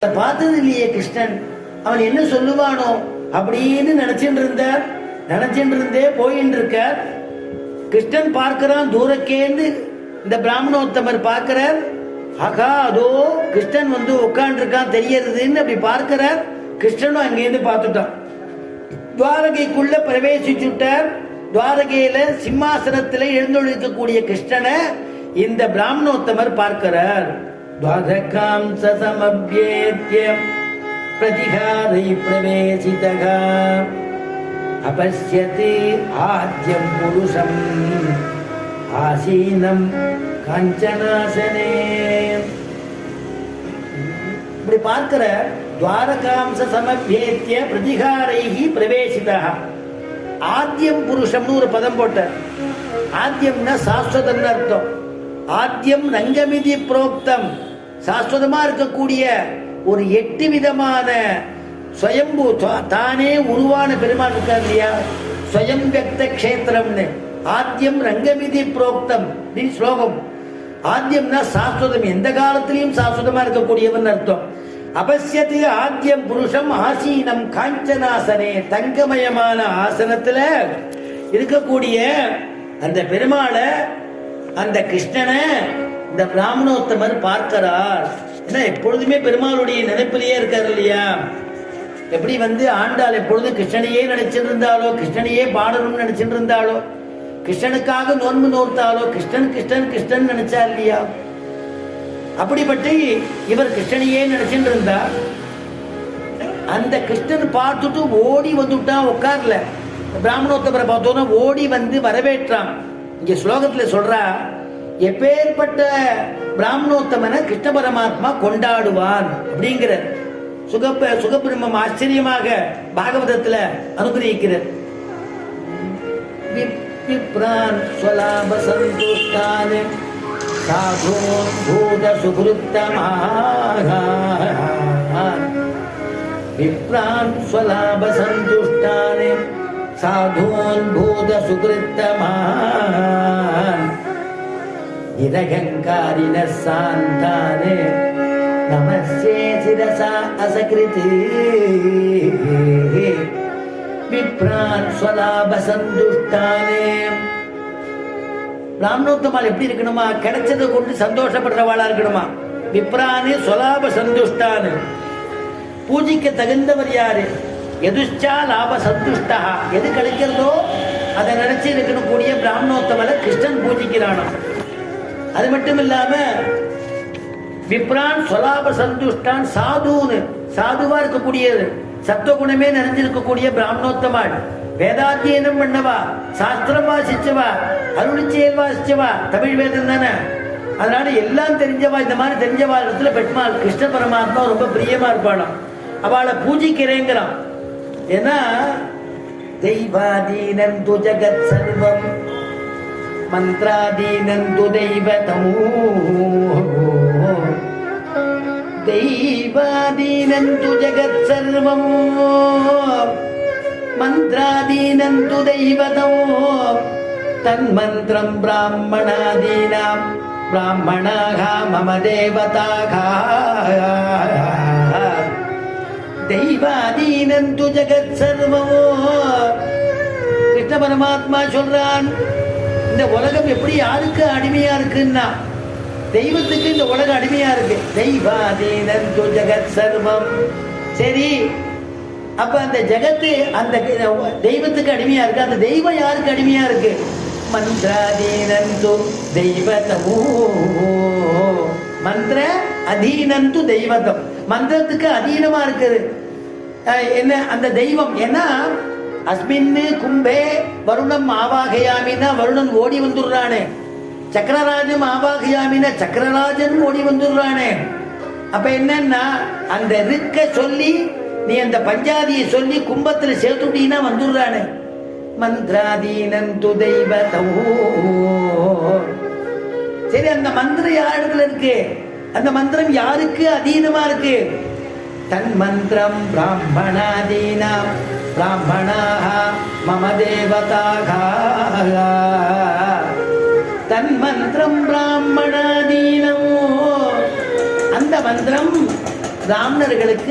பார்த்தது இல்லையே கிருஷ்ணன், அவன் என்ன சொல்லுவானோ அப்படின்னு நினைச்சுட்டு இருந்தே போயின்னு இருக்கார். கிருஷ்ணன் பார்க்கிறான், தூரக்கேந்து இந்த பிராமணோத்தமர் பார்க்கிறார். ஆகா, அதோ கிருஷ்ணன் வந்து உட்கார்ந்து இருக்கான் தெரியறதுன்னு அப்படி பார்க்கிறார். கிருஷ்ணனும் அங்கேருந்து பார்த்துட்டான். துவாரகைக்குள்ள பிரவேசிச்சுட்டார். துவாரகையில சிம்மாசனத்துல எழுந்தொழிக்கக்கூடிய கிருஷ்ணனை இந்த பிராமணோத்தமர் பார்க்கிறார். द्वारकां समभ्येत्य प्रतिहारै प्रवेशितः अपश्यति आद्यं पुरुषम् आसीनं काञ्चनासने. இப்படி பார்க்கிற துவாரகாம்ச சமபேத்திய பிரதிகாரைஹி பிரவேசிதः. ஆத்யம் புருஷம்னு ஒரு பதம் போட்ட. ஆத்யம்னா சாஸ்வதம்னு அர்த்தம். ஆத்யம் ரங்கமிதி புரோக்தம், சாஸ்வதமா இருக்கக்கூடிய ஒரு 8 விதமான ஸ்வயம்பு தானே உருவான பெருமாள் இருக்கார் இல்லையா, ஸ்வயம் வியக்த கஷேத்திரம்னு. ஆத்யம் ரங்கமிதி புரோக்தம் அப்படின்னு ஸ்லோகம். ஆத்யம்னா சாஸ்வதம், எந்த காலத்திலையும் சாஸ்வதமா இருக்கக்கூடியவன் அர்த்தம். அபஸ்யத்து ஆத்யம் புருஷம் ஆசீனம் காஞ்சனாசனே, தங்கமயமான ஆசனத்துல இருக்கக்கூடிய அந்த பெருமாளை, அந்த கிருஷ்ணனை இந்த பிராமணோத்தமர் பார்க்கிறார். ஏன்னா எப்பொழுதுமே பெருமாளுடைய நினைப்பிலேயே இருக்காரு இல்லையா. எப்படி வந்து ஆண்டாள் எப்பொழுதும் கிருஷ்ணனையே நினைச்சிட்டு இருந்தாலோ, கிருஷ்ணனையே பாடணும்னு நினைச்சிட்டு இருந்தாலோ, கிருஷ்ணனுக்காக நோன்பு நோர்த்தாலோ, கிருஷ்ணன் கிருஷ்ணன் கிருஷ்ணன் நினைச்சா இல்லையா, அப்படிப்பட்டு இவர் கிருஷ்ணனையே நினைச்சிட்டு இருந்தார். அந்த கிருஷ்ணன் பார்த்துட்டு ஓடி வந்துட்டான், உட்கார்ல. பிராமணோத்தமரை பார்த்தோன்னா ஓடி வந்து வரவேற்றான். இங்க ஸ்லோகத்துல சொல்றா, எப்பேற்பட்ட பிராமணோத்தமனை கிருஷ்ண பரமாத்மா கொண்டாடுவான் அப்படிங்கிற சுகபிரம்மம் ஆச்சரியமாக பாகவதத்துல அனுகிரகிக்கிறார். விப்ரான் ஸ்வலாப சந்துஷ்டான் சாதூன் பூத சுக்ருத்தமாக, விப்ரான் ஸ்வலாப சந்துஷ்டான் சாதூன் பூத சுக்ருத்தமான் நிரகங்காரின சாந்தானே நமஸ்யே சிரசா அசகிருதி விப்ரான் ஸ்வலாப சந்துஷ்டானே. பிராமணோத்தமால் எப்படி இருக்கணுமா, கிடைச்சதை கொண்டு சந்தோஷப்படுறவாளா இருக்கணுமா. விப்ரானே ஸ்வலாப சந்துஷ்டானு, பூஜைக்கு தகுந்தவர் யாரு. எதுச்சா லாப சந்துஷ்டா, எது கிடைக்கிறதோ அதை நினைச்சு இருக்கக்கூடிய பிராமணோத்தமரை கிருஷ்ணன் பூஜிக்கிறானோ. அது மட்டும் இல்லாம விப்ரான் ஸ்வலாப சந்துஷ்டான் சாதுன்னு, சாதுவா இருக்கக்கூடியது, சத்துவகுணமே நிறைஞ்சிருக்கக்கூடிய பிராமணோத்தமாள், வேதாத்தியனம் பண்ணவா, சாஸ்திரம் வாசிச்சவா, அருளிச்செயல் வாசிச்சவா, தமிழ் வேதம் தானே, அதனால எல்லாம் தெரிஞ்சவா. இந்த மாதிரி தெரிஞ்சவா இடத்துல பெட்மாள் கிருஷ்ண பரமாத்மா ரொம்ப பிரியமா இருப்பாளாம். அவளை பூஜிக்கிறேங்கிறான். ஏன்னா தெய்வாதீனந்து ஜகத் சர்வம் மந்த்ராதீனந்து தெய்வதமூ, தெய்வாதீனந்து ஜகத் சர்வம் மந்த்ராதீனந்து தெய்வதமூ தன்மந்திரம் பிராமணாதீனாம் பிராமணாக மம தேவதாக. தெய்வாதீனந்து ஜகத் சர்வமோ, கிருஷ்ண பரமாத்மா சொல்றான், இந்த உலகம் எப்படி யாருக்கு அடிமையா இருக்குன்னா தெய்வத்துக்கு இந்த உலகம் அடிமையா இருக்கு. தெய்வாதீனந்து ஜகத் சர்வம். சரி, அப்ப அந்த ஜகத்து அந்த தெய்வத்துக்கு அடிமையா இருக்கு. அந்த தெய்வம் யாருக்கு அடிமையா இருக்கு. மந்திராதீனந்து தெய்வதமோ, மந்திர அதீனந்து தெய்வதம், மந்திரத்துக்கு அதீனமா இருக்குது என்ன அந்த தெய்வம். ஏன்னா அஸ்மின்னு கும்பே வருணம் ஆவாகையாமின்னா வருணன் ஓடி வந்துடுறானே, சக்கரராஜன் ஆவாகையாமின்னா சக்கரராஜன் ஓடி வந்துடுறானே. அப்ப என்னன்னா அந்த ரிக்க சொல்லி நீ அந்த பஞ்சாதியை சொல்லி கும்பத்துல சேர்த்துட்டீங்கன்னா வந்துடுறானே. மந்திராதீனந்து தெய்வதமோ. சரி, அந்த மந்திரம் யார் இடத்துல இருக்கு, அந்த மந்திரம் யாருக்கு அதீனமா இருக்கு. தன் மந்திரம் பிராமணாதீனாம் பிராமணாஹ மம தேவதாக. தன் மந்திரம் பிராமணாதீனம், அந்த மந்திரம் பிராமணர்களுக்கு